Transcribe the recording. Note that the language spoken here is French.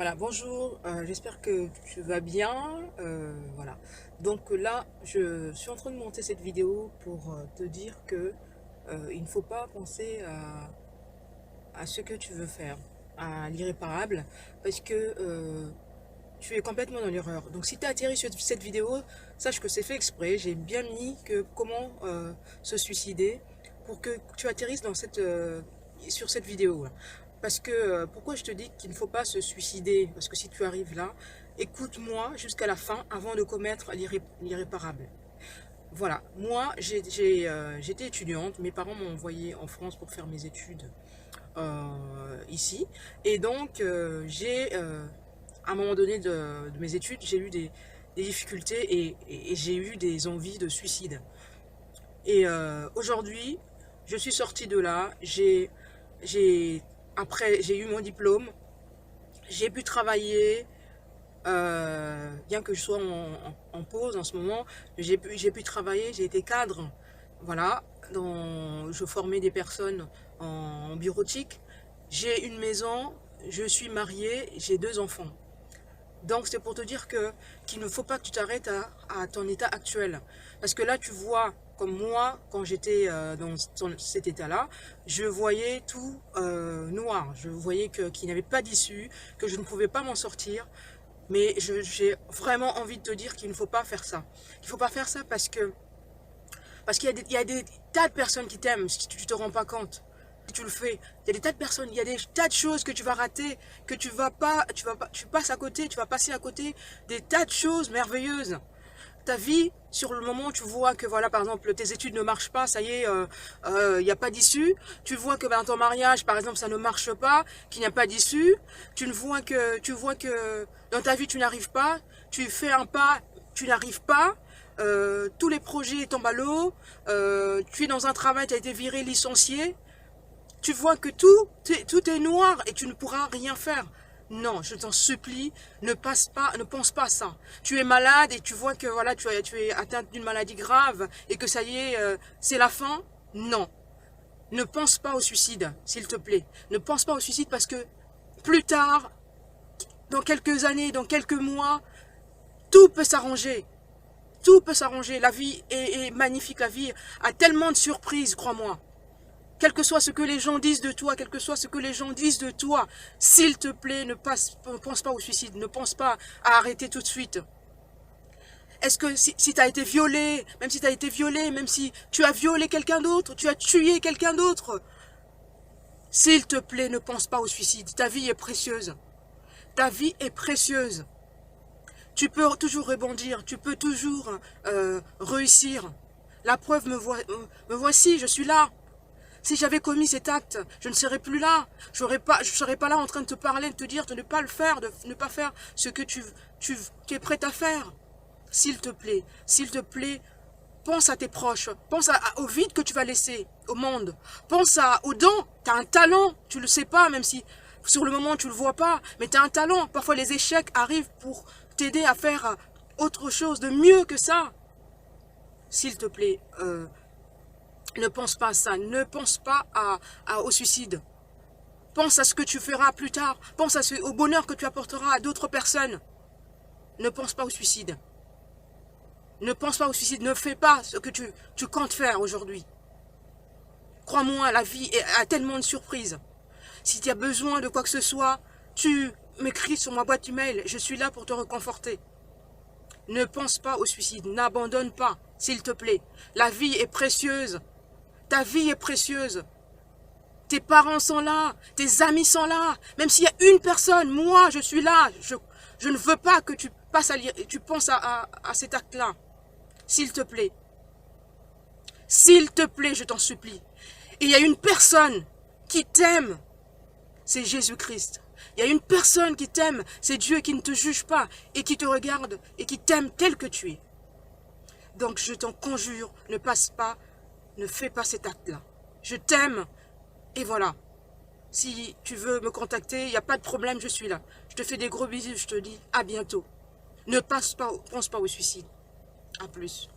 Voilà, bonjour, j'espère que tu vas bien. Voilà. Donc là, je suis en train de monter cette vidéo pour te dire que il ne faut pas penser à ce que tu veux faire, à l'irréparable, parce que tu es complètement dans l'erreur. Donc si tu as atterri sur cette vidéo, sache que c'est fait exprès. J'ai bien mis que comment se suicider pour que tu atterrisses dans sur cette vidéo. Parce que, pourquoi je te dis qu'il ne faut pas se suicider? Parce que si tu arrives là, écoute-moi jusqu'à la fin avant de commettre l'irréparable. Voilà, moi j'étais étudiante, mes parents m'ont envoyé en France pour faire mes études ici. Et donc, à un moment donné de mes études, j'ai eu des difficultés et j'ai eu des envies de suicide. Et aujourd'hui, je suis sortie de là, après j'ai eu mon diplôme, j'ai pu travailler, bien que je sois en pause en ce moment, j'ai pu travailler, j'ai été cadre, voilà, je formais des personnes en bureautique, j'ai une maison, je suis mariée, j'ai 2 enfants. Donc c'est pour te dire qu'il ne faut pas que tu t'arrêtes à ton état actuel. Parce que là tu vois, comme moi, quand j'étais dans cet état-là, je voyais tout noir. Je voyais qu'il n'y avait pas d'issue, que je ne pouvais pas m'en sortir. Mais j'ai vraiment envie de te dire qu'il ne faut pas faire ça. Il ne faut pas faire ça parce qu'il y a des tas de personnes qui t'aiment, si tu ne te rends pas compte. Si tu le fais, il y a des tas de personnes, il y a des tas de choses que tu vas rater, que tu passes à côté, tu vas passer à côté des tas de choses merveilleuses. Ta vie, sur le moment, tu vois que voilà, par exemple, tes études ne marchent pas, ça y est, il n'y a pas d'issue. Tu vois que ton mariage, par exemple, ça ne marche pas, qu'il n'y a pas d'issue. Tu vois que dans ta vie, tu n'arrives pas. Tu fais un pas, tu n'arrives pas. Tous les projets tombent à l'eau. Tu es dans un travail, tu as été viré, licencié. Tu vois que tout est noir et tu ne pourras rien faire. Non, je t'en supplie, ne pense pas à ça. Tu es malade et tu vois que voilà, tu es atteinte d'une maladie grave et que ça y est, c'est la fin. Non, ne pense pas au suicide, s'il te plaît. Ne pense pas au suicide parce que plus tard, dans quelques années, dans quelques mois, tout peut s'arranger. Tout peut s'arranger. La vie est magnifique, la vie a tellement de surprises, crois-moi. Quel que soit ce que les gens disent de toi, quel que soit ce que les gens disent de toi, s'il te plaît, ne pense pas au suicide, ne pense pas à arrêter tout de suite. Est-ce que si tu as été violé, même si tu as été violé, même si tu as violé quelqu'un d'autre, tu as tué quelqu'un d'autre, s'il te plaît, ne pense pas au suicide. Ta vie est précieuse. Ta vie est précieuse. Tu peux toujours rebondir, tu peux toujours réussir. La preuve, me voici, je suis là. Si j'avais commis cet acte, je ne serais plus là. Je ne serais pas là en train de te parler, de te dire de ne pas le faire, de ne pas faire ce que tu es prêt à faire. S'il te plaît, pense à tes proches. Pense au vide que tu vas laisser au monde. Pense aux dons. Tu as un talent, tu ne le sais pas, même si sur le moment tu ne le vois pas. Mais tu as un talent. Parfois les échecs arrivent pour t'aider à faire autre chose de mieux que ça. S'il te plaît, ne pense pas à ça, ne pense pas au suicide. Pense à ce que tu feras plus tard. Pense au bonheur que tu apporteras à d'autres personnes. Ne pense pas au suicide. Ne pense pas au suicide. Ne fais pas ce que tu comptes faire aujourd'hui. Crois-moi, la vie a tellement de surprises. Si tu as besoin de quoi que ce soit, tu m'écris sur ma boîte email. Je suis là pour te réconforter. Ne pense pas au suicide. N'abandonne pas, s'il te plaît. La vie est précieuse. Ta vie est précieuse. Tes parents sont là, tes amis sont là. Même s'il y a une personne, moi, je suis là. Je ne veux pas que tu penses à cet acte-là. S'il te plaît. S'il te plaît, je t'en supplie. Et il y a une personne qui t'aime. C'est Jésus-Christ. Il y a une personne qui t'aime. C'est Dieu qui ne te juge pas et qui te regarde et qui t'aime tel que tu es. Donc je t'en conjure, ne fais pas cet acte-là. Je t'aime. Et voilà, si tu veux me contacter, il n'y a pas de problème, je suis là. Je te fais des gros bisous, je te dis à bientôt. Ne pense pas au suicide. À plus.